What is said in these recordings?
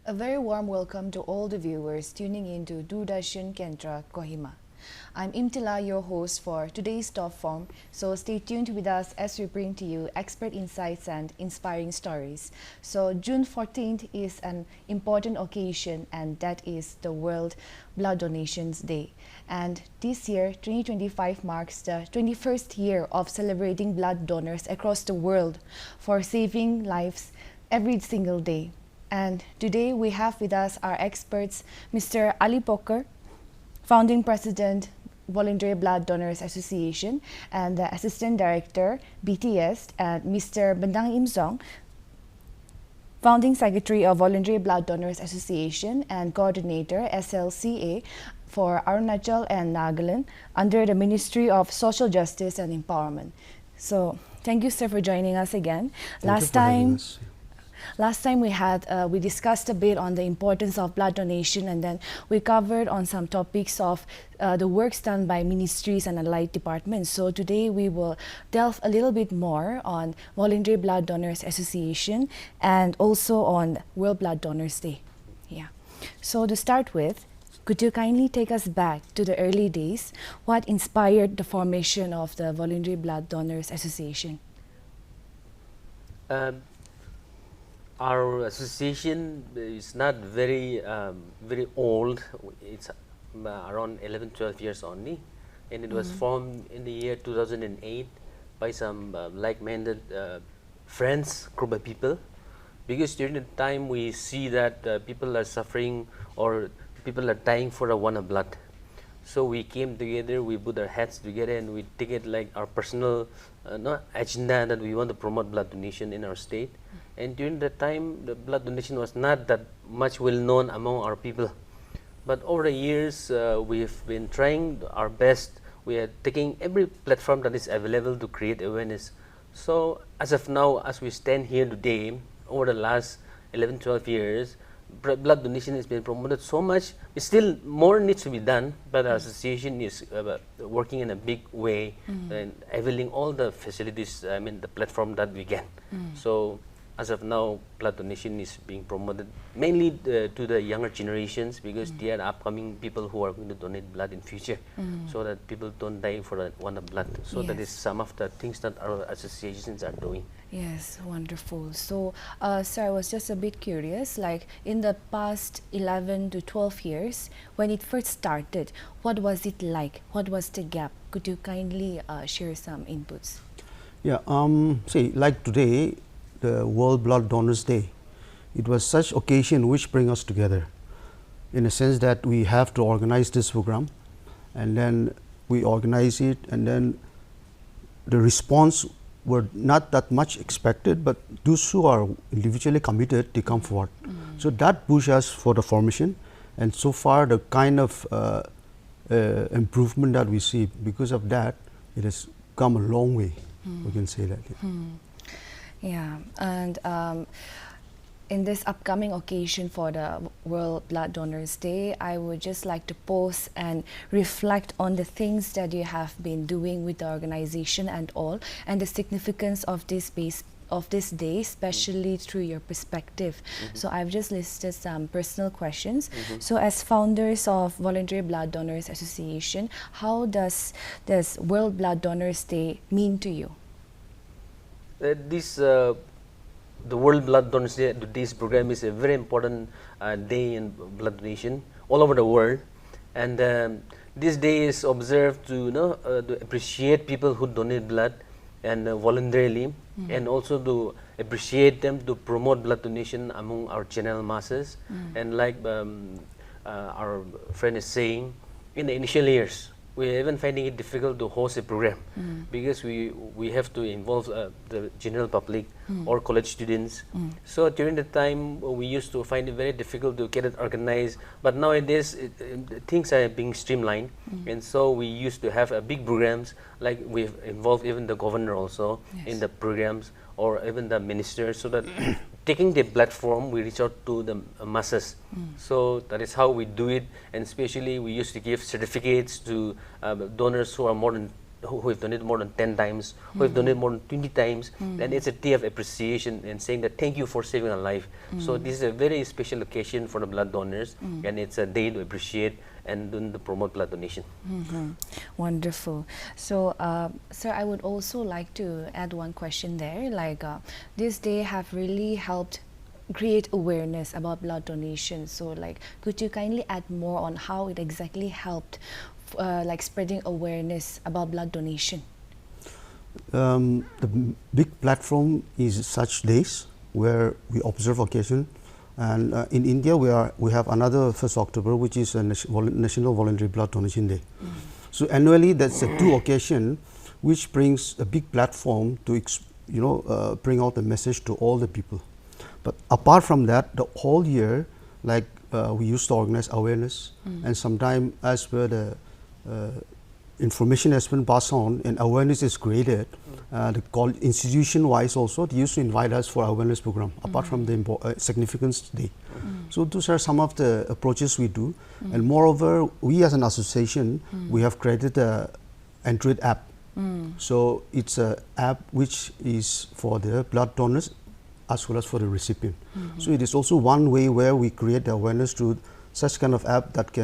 A very warm welcome to all the viewers tuning in to Doordarshan Kendra Kohima. I'm Imtila, your host for today's top form, so stay tuned with us as we bring to you expert insights and inspiring stories. So June 14th is an important occasion, and that is the World Blood Donations Day. And this year, 2025 marks the 21st year of celebrating blood donors across the world for saving lives every single day. And today we have with us our experts, Mr. Ali Poker, founding president, Voluntary Blood Donors Association, and the assistant director, BTS, and Mr. Bandang Im Song, founding secretary of Voluntary Blood Donors Association and coordinator, SLCA, for Arunachal and Nagaland under the Ministry of Social Justice and Empowerment. So, thank you, sir, for joining us again. Thank you for having us. Last time we discussed a bit on the importance of blood donation, and then we covered on some topics of the works done by ministries and allied departments. So today we will delve a little bit more on Voluntary Blood Donors Association and also on World Blood Donors Day. Yeah. So to start with, could you kindly take us back to the early days? What inspired the formation of the Voluntary Blood Donors Association? Our association is not very old. It's around 11, 12 years only, and it was formed in the year 2008 by some like-minded friends, group of people. Because during the time we see that people are suffering or people are dying for a want of blood. So we came together, we put our heads together, and we take it like our personal agenda that we want to promote blood donation in our state. And during that time, the blood donation was not that much well known among our people. But over the years, we've been trying our best. We are taking every platform that is available to create awareness. So as of now, as we stand here today, over the last 11, 12 years, blood donation has been promoted so much. Still more needs to be done, but our association is working in a big way and availing all the facilities, the platform that we get. So as of now, blood donation is being promoted mainly to the younger generations, because they are the upcoming people who are going to donate blood in future, so that people don't die for the want of blood. So that is some of the things that our associations are doing. Yes, wonderful. So, sir, I was just a bit curious, like in the past 11 to 12 years, when it first started, what was it like? What was the gap? Could you kindly share some inputs? Yeah, see, like today, the World Blood Donors Day, it was such occasion which bring us together, in a sense that we have to organize this program, and then we organize it, and then the response were not that much expected, but those who are individually committed, they come forward. So that pushed us for the formation, and so far the kind of improvement that we see because of that, it has come a long way. We can say that. Yeah, and in this upcoming occasion for the World Blood Donors Day, I would just like to pause and reflect on the things that you have been doing with the organization and all, and the significance of this day, especially through your perspective. So I've just listed some personal questions. So as founders of Voluntary Blood Donors Association, how does this World Blood Donors Day mean to you? The World Blood Donors Day, today's program is a very important day in blood donation all over the world, and this day is observed to appreciate people who donate blood and voluntarily, and also to appreciate them, to promote blood donation among our general masses. And like our friend is saying, in the initial years, we are even finding it difficult to host a program, because we have to involve the general public or college students. So during the time, we used to find it very difficult to get it organized, but nowadays things are being streamlined, and so we used to have big programs, like we've involved even the governor also in the programs, or even the minister, so that taking the platform, we reach out to the masses. So that is how we do it, and especially we used to give certificates to donors who are more than who have donated more than 10 times, who have donated more than 20 times, and it's a day of appreciation and saying that thank you for saving a life. So this is a very special occasion for the blood donors, and it's a day to appreciate and to promote blood donation. Wonderful. So, sir, I would also like to add one question there. Like, this day have really helped create awareness about blood donation. So, like, could you kindly add more on how it exactly helped, like, spreading awareness about blood donation? The big platform is such days where we observe occasion, and in India we have another 1st October, which is a National Voluntary Blood Donation Day. So annually that's a 2 occasion which brings a big platform to bring out the message to all the people. But apart from that, the whole year, like we used to organize awareness, and sometimes as per the information has been passed on and awareness is created, the institution-wise also, they used to invite us for awareness program, apart from the significance day. So those are some of the approaches we do. And moreover, we as an association, we have created a Android app. So it's an app which is for the blood donors as well as for the recipient. So it is also one way where we create the awareness through such kind of app that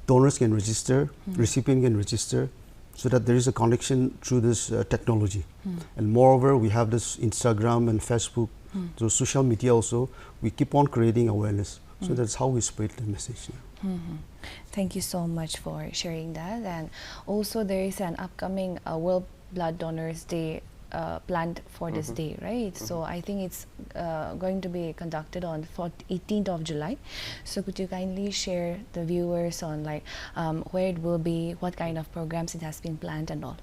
donors can register, recipient can register, so that there is a connection through this technology. And moreover, we have this Instagram and Facebook, through social media also, we keep on creating awareness. So that's how we spread the message. Thank you so much for sharing that. And also there is an upcoming World Blood Donors Day planned for this day, right? So I think it's going to be conducted on 18th of July. So could you kindly share the viewers on like where it will be, what kind of programs it has been planned and all?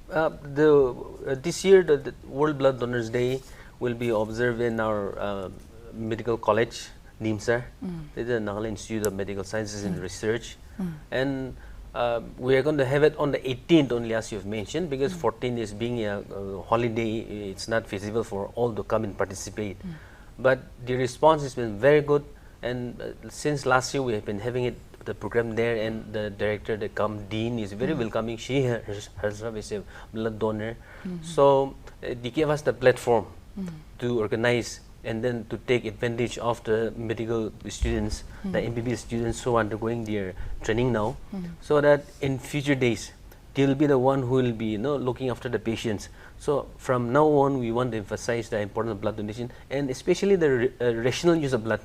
This year the World Blood Donors Day will be observed in our medical college, NIMSAR. This is the Nagaland Institute of Medical Sciences and Research. And we are going to have it on the 18th only, as you've mentioned, because 14th is being a holiday. It's not feasible for all to come and participate. But the response has been very good, and since last year we have been having the program there, and the director, the dean, is very welcoming. She herself is a blood donor. So they gave us the platform to organize and then to take advantage of the medical students, the MBBS students who are undergoing their training now, so that in future days they will be the one who will be looking after the patients. So from now on, we want to emphasize the importance of blood donation, and especially the rational use of blood,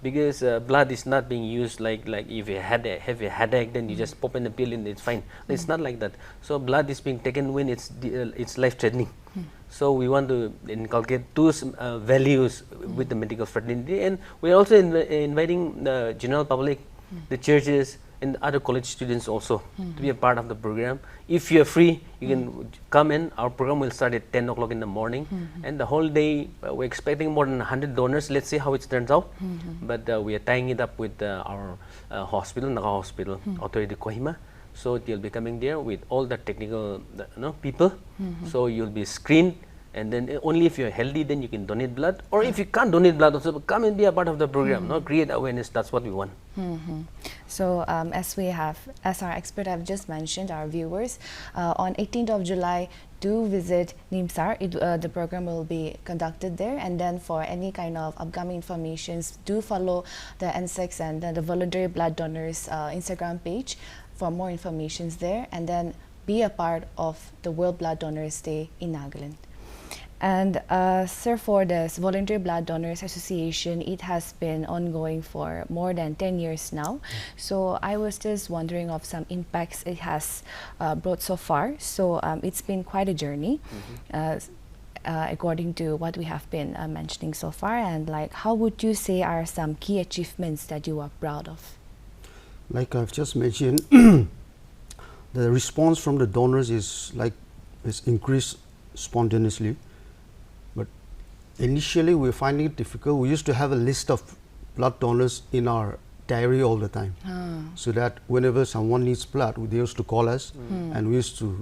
because blood is not being used like if you have a headache, then you just pop in a pill and it's fine. It's not like that. So blood is being taken when it's life-threatening. So we want to inculcate those values with the medical fraternity, and we are also inviting the general public, the churches, and other college students also to be a part of the program. If you are free, you can come in. Our program will start at 10 o'clock in the morning, and the whole day we're expecting more than 100 donors. Let's see how it turns out. But we are tying it up with our hospital, Naga Hospital Authority Kohima. So they'll be coming there with all the technical people. So you'll be screened, and then only if you're healthy, then you can donate blood. Or if you can't donate blood, also come and be a part of the program. Create awareness. That's what we want. So as our expert have just mentioned, our viewers, on 18th of July, do visit NIMSAR. The program will be conducted there, and then for any kind of upcoming informations, do follow the NSEX and the Voluntary Blood Donors Instagram page for more informations there, and then be a part of the World Blood Donors Day in Nagaland. And sir, for this Voluntary Blood Donors Association, it has been ongoing for more than 10 years now. So I was just wondering of some impacts it has brought so far. So it's been quite a journey, according to what we have been mentioning so far. And like, how would you say are some key achievements that you are proud of? Like I've just mentioned, the response from the donors is increased spontaneously. But initially we were finding it difficult. We used to have a list of blood donors in our diary all the time, so that whenever someone needs blood, they used to call us, and we used to,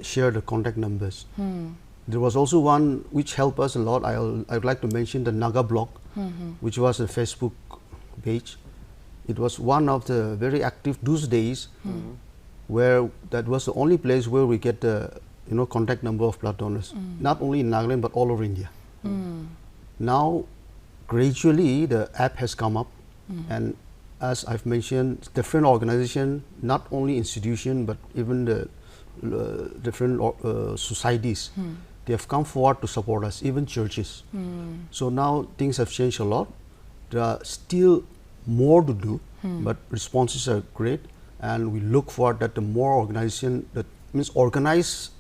share the contact numbers. There was also one which helped us a lot. I would like to mention the Naga blog, which was a Facebook page. It was one of the very active those days. where that was the only place where we get the contact number of blood donors, not only in Nagaland but all over India. Now, gradually the app has come up, and as I've mentioned, different organizations, not only institution but even the different societies, they have come forward to support us, even churches. So now things have changed a lot. There are still more to do, but responses are great, and we look forward that the more organization, that means organized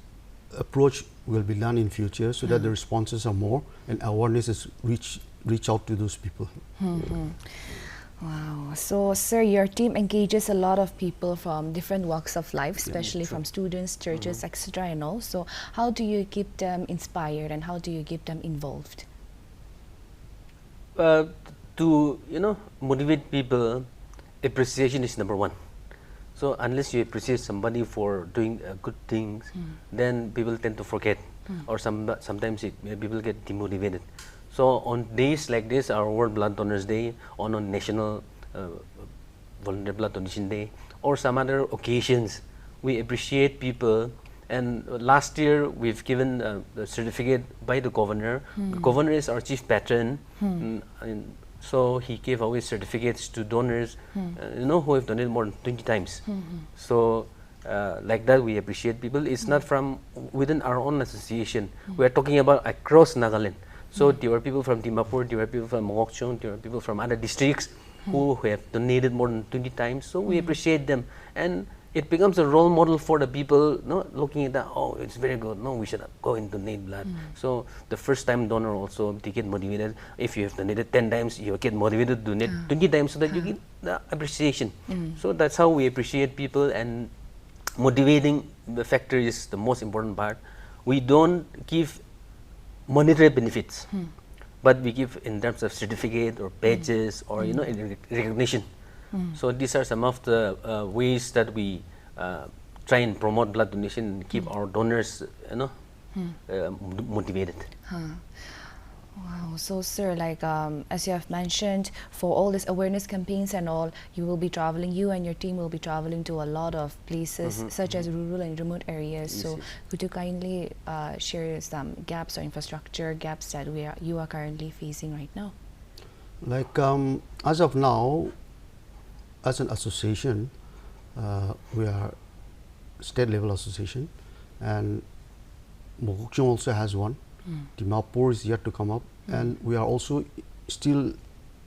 approach will be done in future, so that the responses are more and awareness is reach out to those people. Wow. So, sir, your team engages a lot of people from different walks of life, especially from students, churches, etc. and all. So, how do you keep them inspired and how do you keep them involved? To motivate people, appreciation is number one. So unless you appreciate somebody for doing good things, then people tend to forget, or sometimes people get demotivated. So on days like this, our World Blood Donors Day, on National Volunteer Blood Donation Day, or some other occasions, we appreciate people. And last year we've given the certificate by the governor. The governor is our chief patron, and so he gave away certificates to donors, who have donated more than 20 times. So like that, we appreciate people. It's not from within our own association. We are talking about across Nagaland. So there are people from Dimapur, there are people from Mokokchung, there are people from other districts who have donated more than 20 times. So we appreciate them, and it becomes a role model for the people, looking at that, oh, it's very good, we should go and donate blood. So the first time donor also, they get motivated. If you have donated 10 times, you get motivated to donate 20 times, so that you get the appreciation. So that's how we appreciate people, and motivating the factor is the most important part. We don't give monetary benefits, but we give in terms of certificate or badges or recognition. So these are some of the ways that we try and promote blood donation and keep our donors motivated. Wow. So, sir, like as you have mentioned, for all these awareness campaigns and all, you will be traveling, you and your team will be traveling to a lot of places, such as rural and remote areas. Yes, So yes. could you kindly share some gaps or infrastructure gaps that you are currently facing right now? Like as of now, as an association, we are state level association, and Mokokchung also has one. Dimapur is yet to come up, and we are also still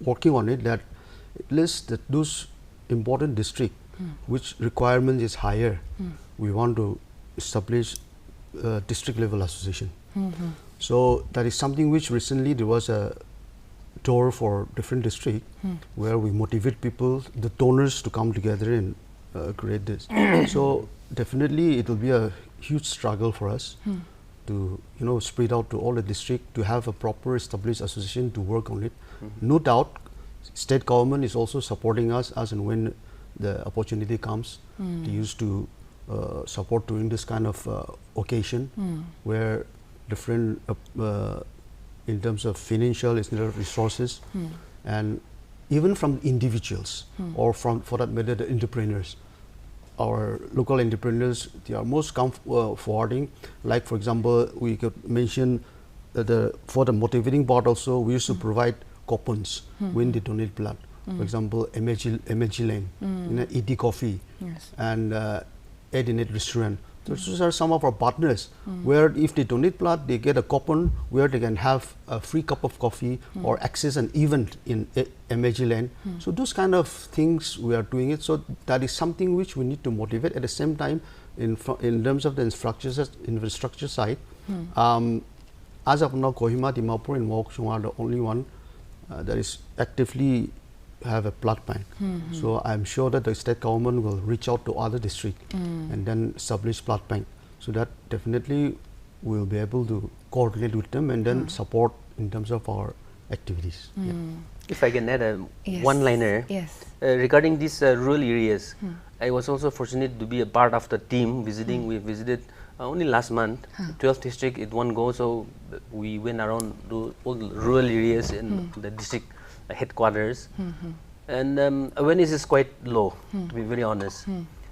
working on it, that at least that those important district which requirement is higher, we want to establish district level association. So that is something which recently there was a tour for different district where we motivate people, the donors, to come together and create this. So definitely it will be a huge struggle for us to spread out to all the district, to have a proper established association to work on it. No doubt state government is also supporting us as and when the opportunity comes. They used to support during this kind of occasion where different in terms of financial resources and even from individuals or from, for that matter, the entrepreneurs. Our local entrepreneurs, they are most forwarding. Like for example, we could mention for the motivating part also, we used to provide coupons when they donate blood. For example, MHG Lane, ET Coffee, and Edinet Restaurant. Those are some of our partners where if they donate blood, they get a coupon where they can have a free cup of coffee or access an event in MHG Lane. So those kind of things we are doing it. So that is something which we need to motivate. At the same time, in terms of the infrastructure side, as of now, Kohima, Dimapur and Mokokchung are the only one that is actively have a blood bank. So I'm sure that the state government will reach out to other districts and then establish blood bank. So that definitely we'll be able to coordinate with them and then support in terms of our activities. Yeah. If I can add a Yes. one-liner regarding these rural areas, I was also fortunate to be a part of the team visiting. We visited only last month, 12th district in one go. So we went around to all the rural areas in the district headquarters, and awareness is quite low, to be very honest.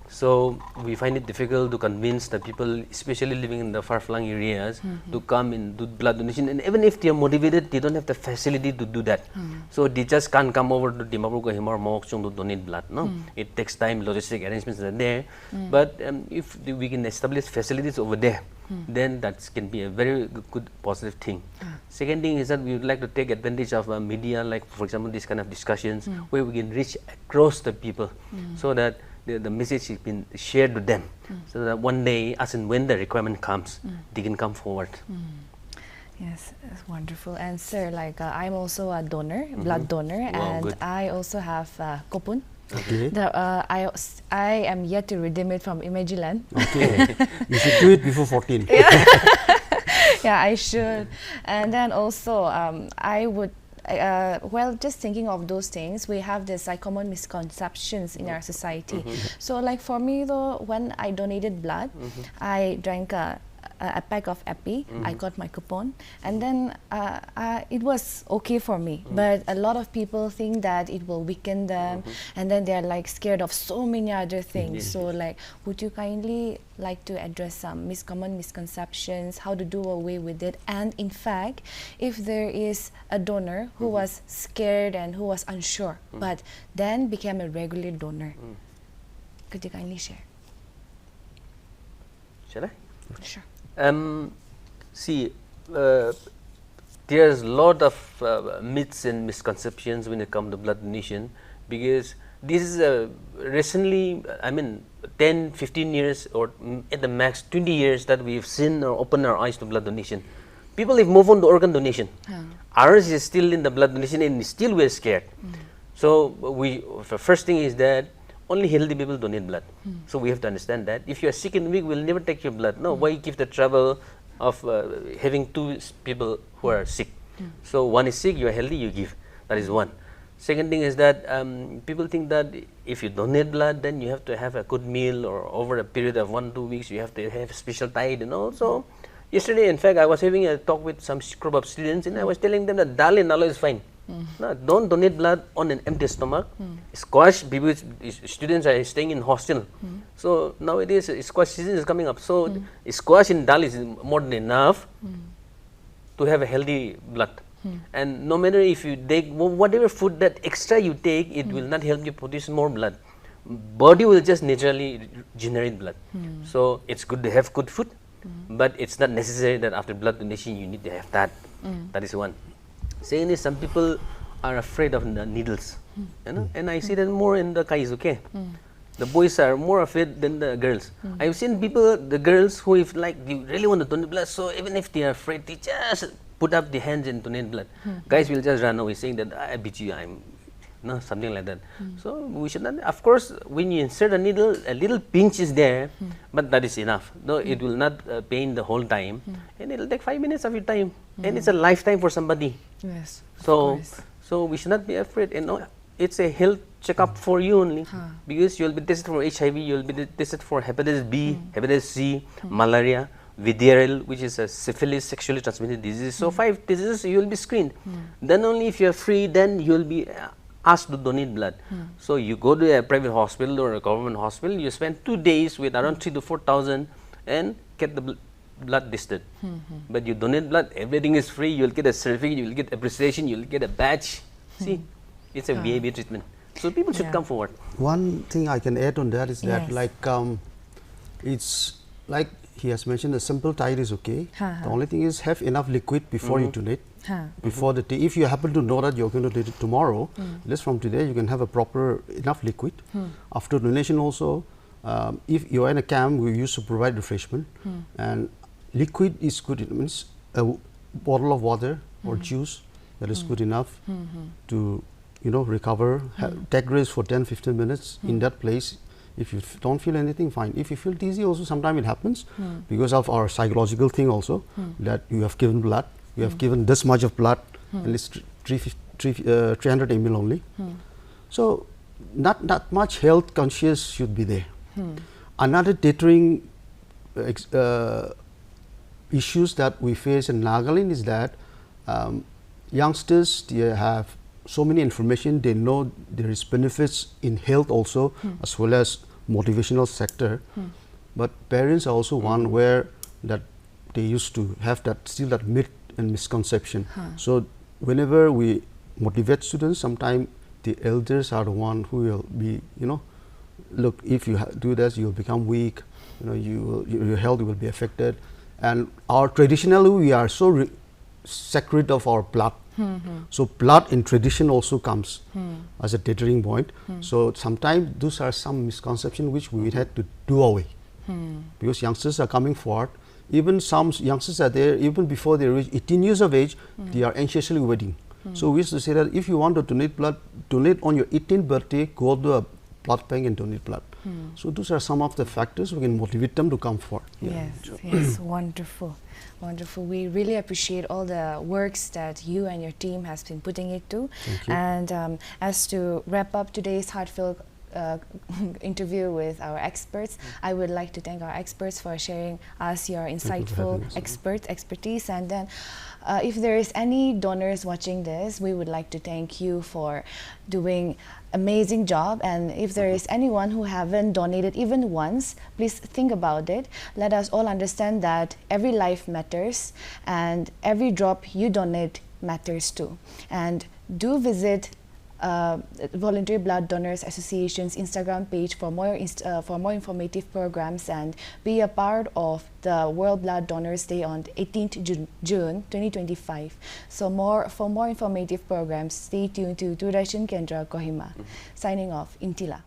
So we find it difficult to convince the people, especially living in the far-flung areas, to come and do blood donation. And even if they are motivated, they don't have the facility to do that. So they just can't come over to Dimapur, Kohima or Mokokchung to donate blood. No, it takes time. Logistic arrangements are there. But if we can establish facilities over there, then that can be a very good positive thing. Second thing is that we would like to take advantage of media, like for example this kind of discussions, where we can reach across the people, so that the message has been shared to them, so that one day, as and when the requirement comes, they can come forward. Yes, that's wonderful. And sir, like I'm also a donor, blood donor, Wow, and good. I also have kopun. Okay. I am yet to redeem it from Imagiland. Okay. You should do it before 14. Yeah, I should. And then also, I would, well, just thinking of those things, we have this like common misconceptions in our society. So like for me though, when I donated blood, I drank a pack of epi, I got my coupon, and then it was okay for me. But a lot of people think that it will weaken them, and then they're like scared of so many other things. So like, would you kindly like to address some common misconceptions, how to do away with it? And in fact, if there is a donor who was scared and who was unsure, but then became a regular donor, could you kindly share? Shall I? Sure. See, there's a lot of myths and misconceptions when it comes to blood donation, because this is recently, I mean, 10, 15 years or at the max 20 years that we've seen or opened our eyes to blood donation. People have moved on to organ donation. Ours is still in the blood donation and still we're scared. So the first thing is that only healthy people donate blood. So we have to understand that. If you are sick and weak, we'll never take your blood. No, why give the trouble of having two people who are sick? So one is sick, you are healthy, you give. That is one. Second thing is that people think that if you donate blood, then you have to have a good meal, or over a period of 1-2 weeks, you have to have special diet, you know. So yesterday, in fact, I was having a talk with some scrub up students, and I was telling them that dal and nalo is fine. No, don't donate blood on an empty stomach. Squash, people, students are staying in hostel. So nowadays, squash season is coming up. So squash and dal is more than enough to have a healthy blood. And no matter if you take whatever food that extra you take, it will not help you produce more blood. Body will just naturally generate blood. So it's good to have good food, but it's not necessary that after blood donation you need to have that. That is one. Second is, some people are afraid of the needles, you know, and I see that more in the Kais, okay? The boys are more afraid than the girls. I've seen people, the girls, who if like you really want to donate blood, so even if they are afraid, they just put up the hands and donate blood. Guys will just run away saying that I beat you, I'm, no, something like that. So we should not, of course, when you insert a needle, a little pinch is there, but that is enough. No, it will not pain the whole time, and it will take 5 minutes of your time, and it's a lifetime for somebody. Yes. So we should not be afraid, and it's a health checkup for you only, because you'll be tested for HIV, you'll be tested for hepatitis B, hepatitis C, malaria, VDRL, which is a syphilis, sexually transmitted disease. So 5 diseases you will be screened. Then only if you are free, then you will be asked to donate blood. So you go to a private hospital or a government hospital, you spend 2 days with around 3,000 to 4,000 and get the blood tested. But you donate blood, everything is free, you will get a certificate, you will get appreciation, you will get a badge. See, it's a VAB treatment. So people should come forward. One thing I can add on that is that, Yes. like, it's like he has mentioned, a simple diet is okay. The only thing is have enough liquid before you donate. Before the day, if you happen to know that you're going to donate it tomorrow, just from today you can have a proper enough liquid. After donation also, if you're in a camp, we used to provide refreshment, and liquid is good. It means a bottle of water or juice, that is good enough to, you know, recover. Take rest for 10-15 minutes in that place. If you don't feel anything, fine. If you feel dizzy also, sometimes it happens because of our psychological thing also, that you have given blood, you have given this much of blood, and it's 300 ml only. So not that much health conscious should be there. Another deterring issues that we face in Nagaland is that youngsters, they have so many information, they know there is benefits in health also, as well as motivational sector, but parents are also one where that they used to have that still that myth and misconception. So whenever we motivate students, sometimes the elders are the one who will be, look, if you do this, you'll become weak. Your health will be affected. And traditionally, we are so sacred of our blood. So blood in tradition also comes as a deterring point. So sometimes those are some misconceptions which we had to do away, because youngsters are coming forward. Even some youngsters are there, even before they reach 18 years of age, they are anxiously waiting. So we used to say that if you want to donate blood, donate on your 18th birthday, go to a blood bank and donate blood. So those are some of the factors we can motivate them to come forward. Yes, wonderful, wonderful. We really appreciate all the works that you and your team has been putting into. Thank you. And as to wrap up today's heartfelt interview with our experts, I would like to thank our experts for sharing us your insightful expertise. And then if there is any donors watching this, we would like to thank you for doing amazing job. And if there is anyone who haven't donated even once, please think about it. Let us all understand that every life matters and every drop you donate matters too. And do visit Voluntary Blood Donors Association's Instagram page for more informative programs, and be a part of the World Blood Donors Day on 18th June 2025. So for more informative programs, stay tuned to Doordarshan Kendra Kohima. Signing off, Intila.